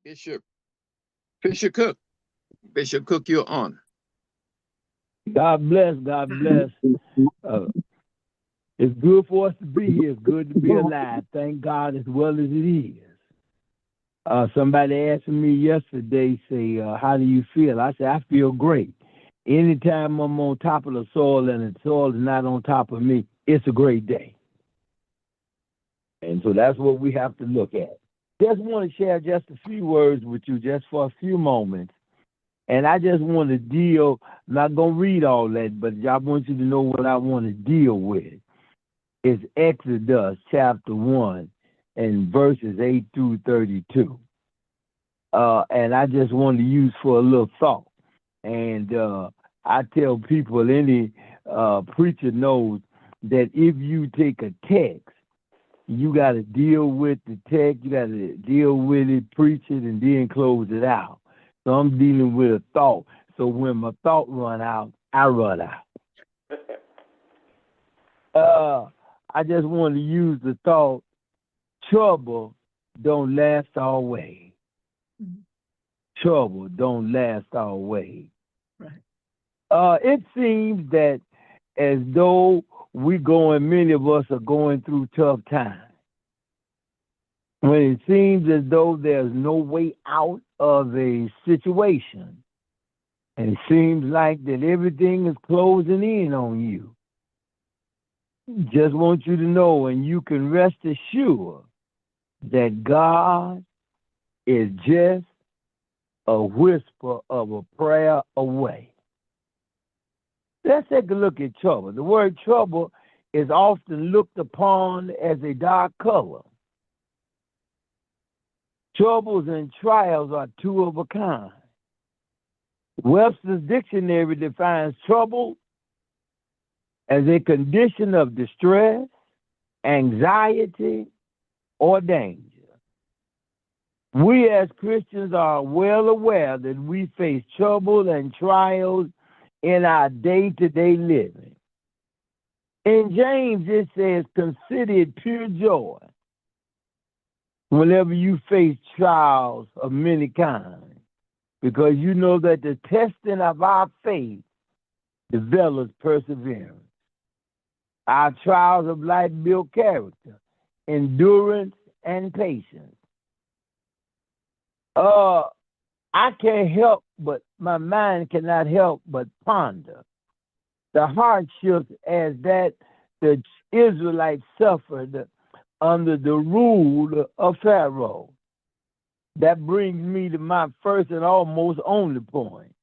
Bishop, Bishop Cook. Bishop Cook, you're on. God bless. God bless. Uh, it's good for us to be here. It's good to be alive. Thank God as well as it is. Somebody asked me yesterday, say, how do you feel? I said, I feel great. Anytime I'm on top of the soil and the soil is not on top of me, it's a great day. And so that's what we have to look at. Just want to share just a few words with you just for a few moments. And I just want to deal, I'm not going to read all that, but I want you to know what I want to deal with. It's Exodus chapter 1 and verses 8 through 32. And I just want to use for a little thought. And I tell people, any preacher knows that if you take a text, you got to deal with the text, you got to deal with it, preach it, and then close it out. So I'm dealing with a thought. So when my thought run out, I run out. I just want to use the thought, trouble don't last always. Trouble don't last always. Right. It seems that as though many of us are going through tough times. When it seems as though there's no way out of a situation, and it seems like that everything is closing in on you. Just want you to know, and you can rest assured that God is just a whisper of a prayer away. Let's take a look at trouble. The word trouble is often looked upon as a dark color. Troubles and trials are two of a kind. Webster's dictionary defines trouble as a condition of distress, anxiety, or danger. We as Christians are well aware that we face trouble and trials in our day-to-day living. In James, it says, consider it pure joy whenever you face trials of many kinds, because you know that the testing of our faith develops perseverance. Our trials of life build character, endurance, and patience. I can't help but, my mind cannot help but ponder the hardships as that the Israelites suffered under the rule of Pharaoh. That brings me to my first and almost only point.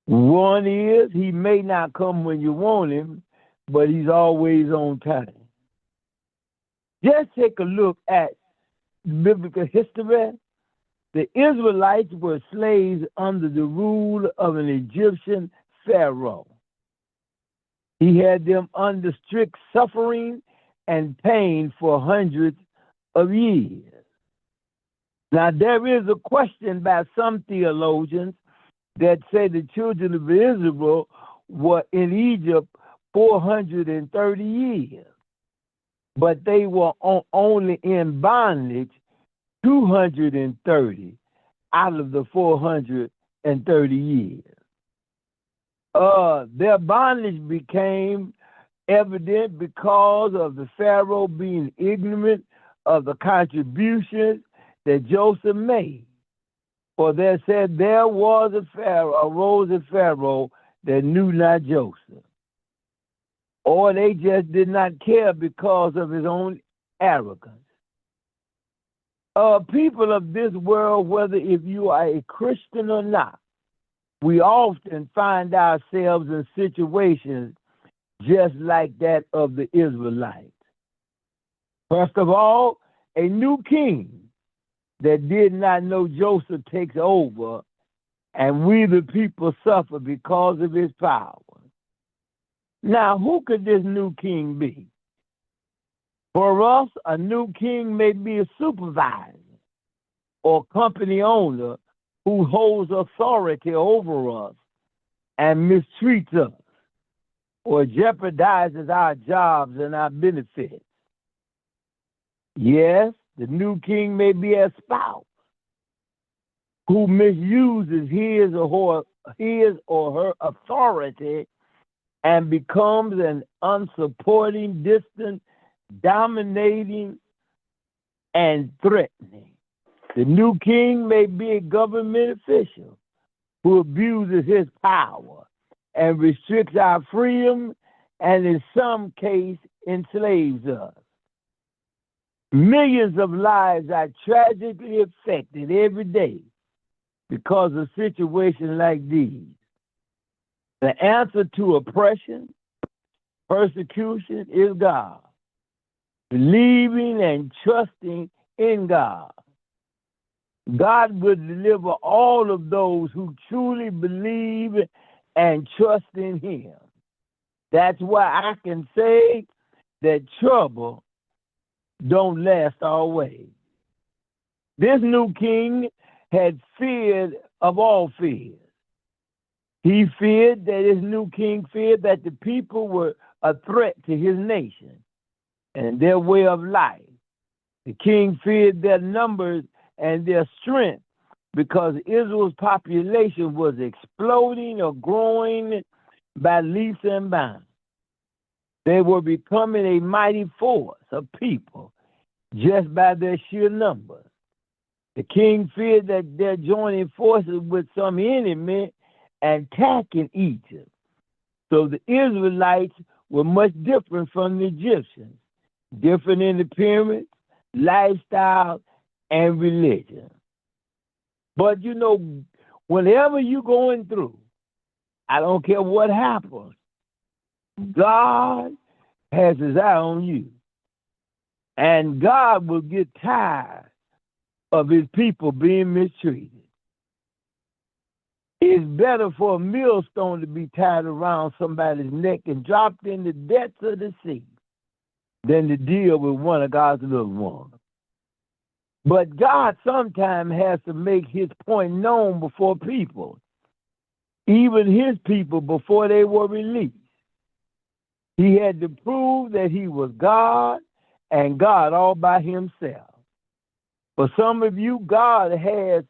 One is, he may not come when you want him, but he's always on time. Just take a look at biblical history. The Israelites were slaves under the rule of an Egyptian Pharaoh. He had them under strict suffering and pain for hundreds of years. Now, there is a question by some theologians that say the children of Israel were in Egypt 430 years, but they were only in bondage 230 out of the 430 years. Their bondage became evident because of the Pharaoh being ignorant of the contributions that Joseph made. For they said there was arose a Pharaoh that knew not Joseph. Or they just did not care because of his own arrogance. People of this world, whether if you are a Christian or not, we often find ourselves in situations just like that of the Israelites. First of all, a new king that did not know Joseph takes over, and we the people suffer because of his power. Now, who could this new king be? For us, a new king may be a supervisor or company owner who holds authority over us and mistreats us or jeopardizes our jobs and our benefits. Yes, the new king may be a spouse who misuses his or her authority and becomes an unsupporting, distant, dominating, and threatening. The new king may be a government official who abuses his power and restricts our freedom and in some case enslaves us. Millions of lives are tragically affected every day because of situations like these. The answer to oppression, persecution is God. Believing and trusting in God. God will deliver all of those who truly believe and trust in Him. That's why I can say that trouble don't last always. This new king had feared of all fears. He feared that his new king feared that the people were a threat to his nation and their way of life. The king feared their numbers and their strength because Israel's population was exploding or growing by leaps and bounds. They were becoming a mighty force of people just by their sheer numbers. The king feared that they're joining forces with some enemy and attacking Egypt. So the Israelites were much different from the Egyptians, different in appearance, lifestyle, and religion. But you know, whenever you're going through, I don't care what happens, God has his eye on you. And God will get tired of his people being mistreated. It's better for a millstone to be tied around somebody's neck and dropped in the depths of the sea than to deal with one of God's little ones. But God sometimes has to make his point known before people, even his people before they were released. He had to prove that he was God and God all by himself. For some of you, God has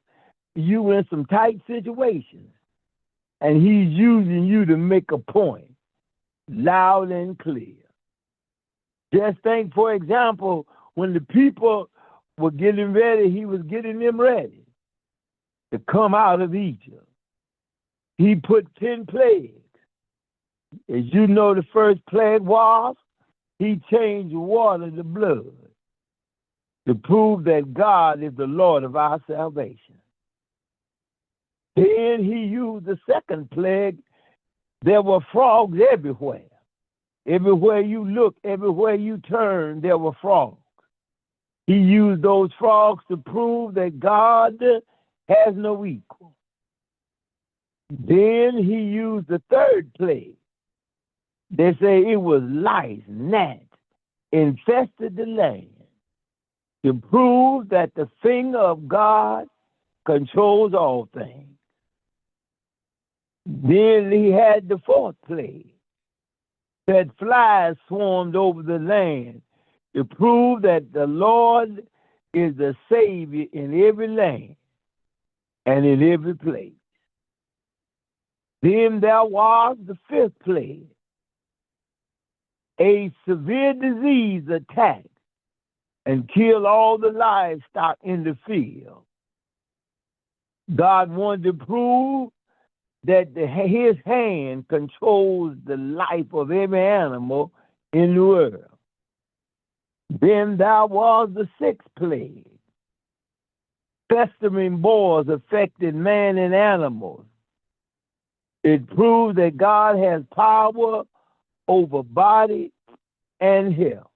you in some tight situations, and he's using you to make a point, loud and clear. Just think, for example, when the people were getting ready, he was getting them ready to come out of Egypt. He put 10 plagues. As you know, the first plague was, he changed water to blood to prove that God is the Lord of our salvation. Then he used the second plague. There were frogs everywhere. Everywhere you look, everywhere you turn, there were frogs. He used those frogs to prove that God has no equal. Then he used the third plague. They say it was lice, gnats, infested the land to prove that the finger of God controls all things. Then he had the fourth plague, that flies swarmed over the land to prove that the Lord is the Savior in every land and in every place. Then there was the fifth plague. A severe disease attacked and killed all the livestock in the field. God wanted to prove that his hand controls the life of every animal in the world. Then there was the sixth plague. Festering boils affected man and animals. It proves that God has power over body and health.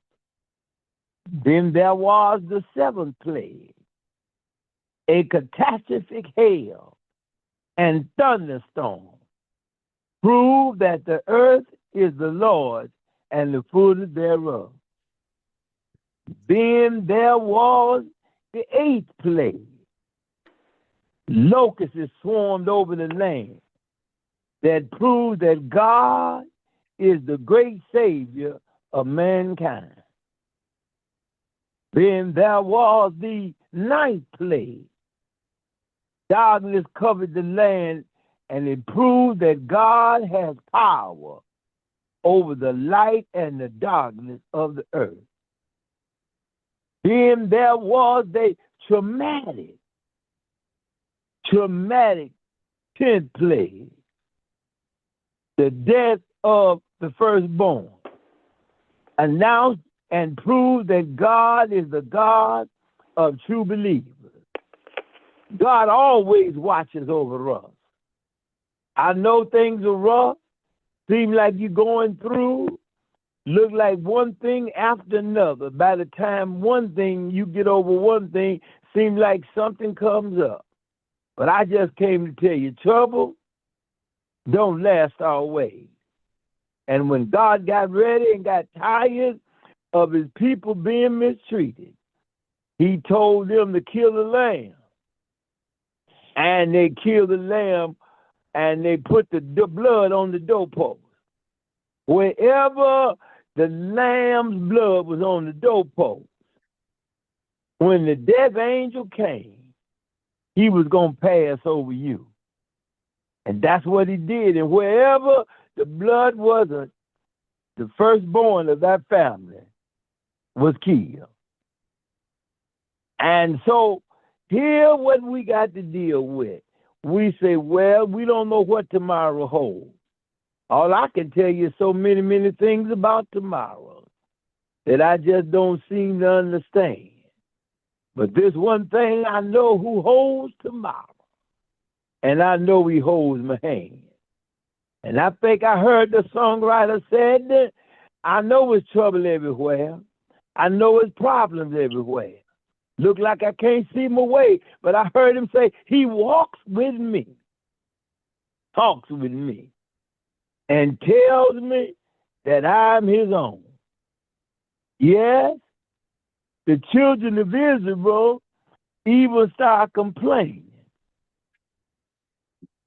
Then there was the seventh plague, a catastrophic hail and thunderstorm, prove that the earth is the Lord and the fullness thereof. Then there was the eighth plague. Locusts swarmed over the land that proved that God is the great Savior of mankind. Then there was the ninth plague darkness covered the land, and it proved that God has power over the light and the darkness of the earth. Then there was a traumatic 10th plague, the death of the firstborn, announced and proved that God is the God of true believers. God always watches over us. I know things are rough, seem like you're going through, look like one thing after another. By the time one thing, you get over one thing, seems like something comes up. But I just came to tell you, trouble don't last always. And when God got ready and got tired of his people being mistreated, he told them to kill the lamb. And they killed the lamb, and they put the blood on the doorpost. Wherever the lamb's blood was on the doorpost, when the death angel came, he was going to pass over you. And that's what he did. And wherever the blood was, the firstborn of that family was killed. And so here what we got to deal with. We say, well, we don't know what tomorrow holds. All I can tell you is so many things about tomorrow that I just don't seem to understand. But this one thing I know, who holds tomorrow. And I know he holds my hand. And I think I heard the songwriter said that I know it's trouble everywhere. I know it's problems everywhere. Look like I can't see my way, but I heard him say, he walks with me, talks with me, and tells me that I'm his own. Yes, the children of Israel even start complaining.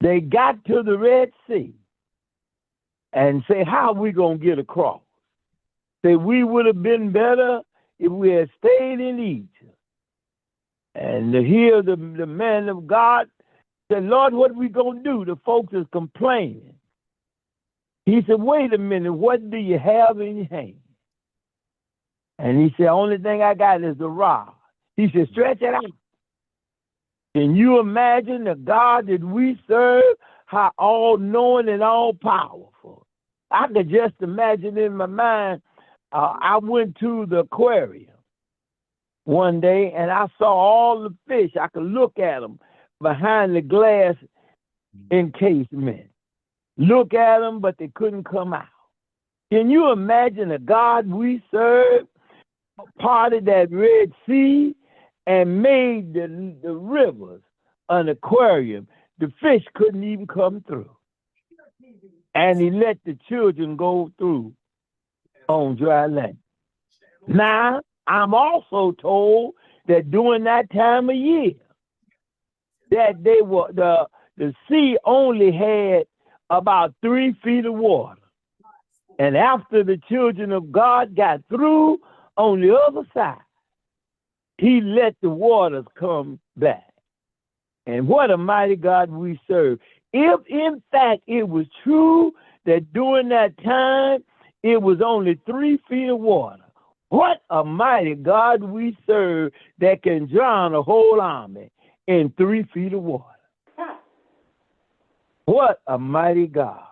They got to the Red Sea and say, how are we going to get across? Say, we would have been better if we had stayed in Egypt. And to hear the man of God said, Lord, what are we going to do? The folks is complaining. He said, wait a minute, what do you have in your hand? And he said, only thing I got is the rod. He said, stretch it out. Can you imagine the God that we serve, how all-knowing and all-powerful? I could just imagine in my mind, I went to the aquarium one day, and I saw all the fish. I could look at them behind the glass encasement. Look at them, but they couldn't come out. Can you imagine the God we serve parted that Red Sea and made the rivers an aquarium? The fish couldn't even come through. And he let the children go through on dry land. Now, I'm also told that during that time of year, that they were the sea only had about 3 feet of water. And after the children of God got through on the other side, he let the waters come back. And what a mighty God we serve. If in fact it was true that during that time it was only 3 feet of water, what a mighty God we serve that can drown a whole army in 3 feet of water. What a mighty God.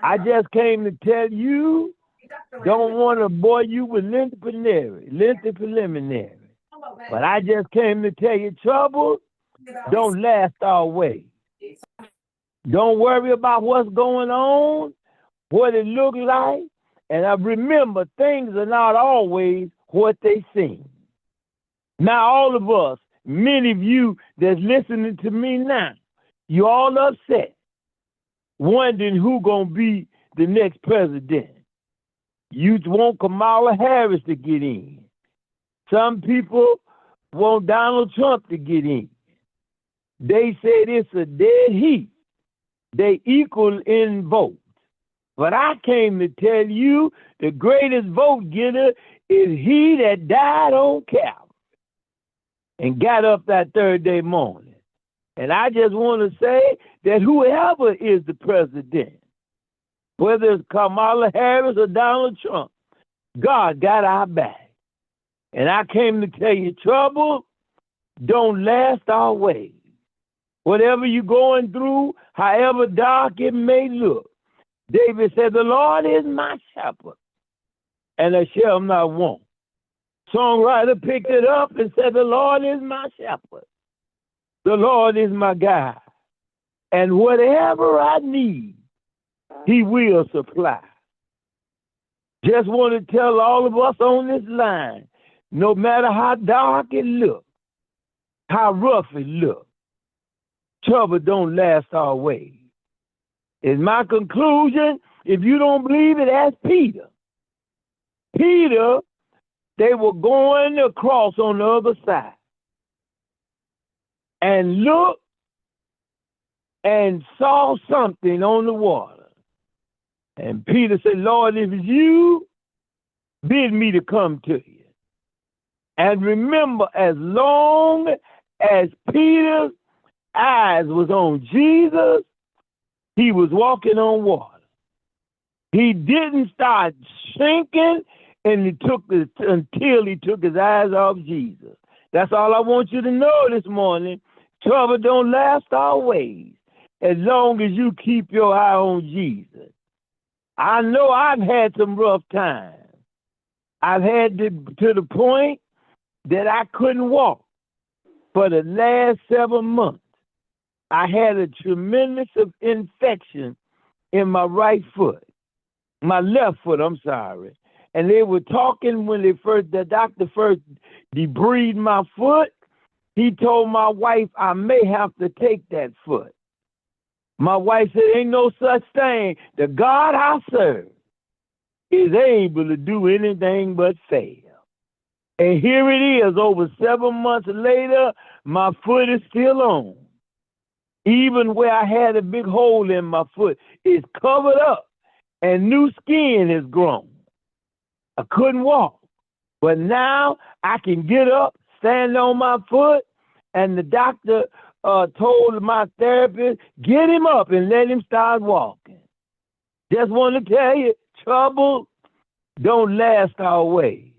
I just came to tell you, don't want to bore you with lengthy preliminary. But I just came to tell you, trouble don't last always. Don't worry about what's going on, what it looks like. And I remember, things are not always what they seem. Now, all of us, many of you that's listening to me now, you all upset, wondering who going to be the next president. You want Kamala Harris to get in. Some people want Donald Trump to get in. They said it's a dead heat. They equal in votes. But I came to tell you the greatest vote getter is he that died on Calvary and got up that third day morning And I just want to say that whoever is the president, whether it's Kamala Harris or Donald Trump, God got our back. And I came to tell you, trouble don't last always. Whatever you're going through, however dark it may look, David said, the Lord is my shepherd, and I shall not want. Songwriter picked it up and said, the Lord is my shepherd. The Lord is my guide. And whatever I need, he will supply. Just want to tell all of us on this line, no matter how dark it looks, how rough it looks, trouble don't last always. Is my conclusion. If you don't believe it, ask Peter. Peter, they were going across on the other side and looked and saw something on the water. And Peter said, Lord, if it's you, bid me to come to you. And remember, as long as Peter's eyes was on Jesus, he was walking on water. He didn't start sinking until he took his eyes off Jesus. That's all I want you to know this morning. Trouble don't last always, as long as you keep your eye on Jesus. I know I've had some rough times. I've had to the point that I couldn't walk for the last 7 months. I had a tremendous infection in my right foot, my left foot, I'm sorry. And they were talking when the doctor first debrided my foot. He told my wife, I may have to take that foot. My wife said, ain't no such thing. The God I serve is able to do anything but fail. And here it is, over 7 months later, my foot is still on. Even where I had a big hole in my foot, it's covered up and new skin has grown. I couldn't walk, but now I can get up, stand on my foot, and the doctor told my therapist, get him up and let him start walking. Just want to tell you, trouble don't last always.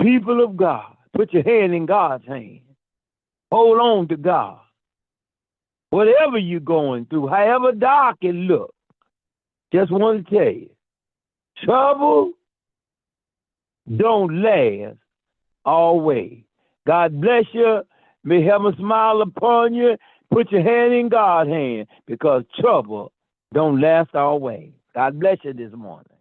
People of God, put your hand in God's hand. Hold on to God. Whatever you're going through, however dark it looks, just want to tell you, trouble don't last always. God bless you. May heaven smile upon you. Put your hand in God's hand, because trouble don't last always. God bless you this morning.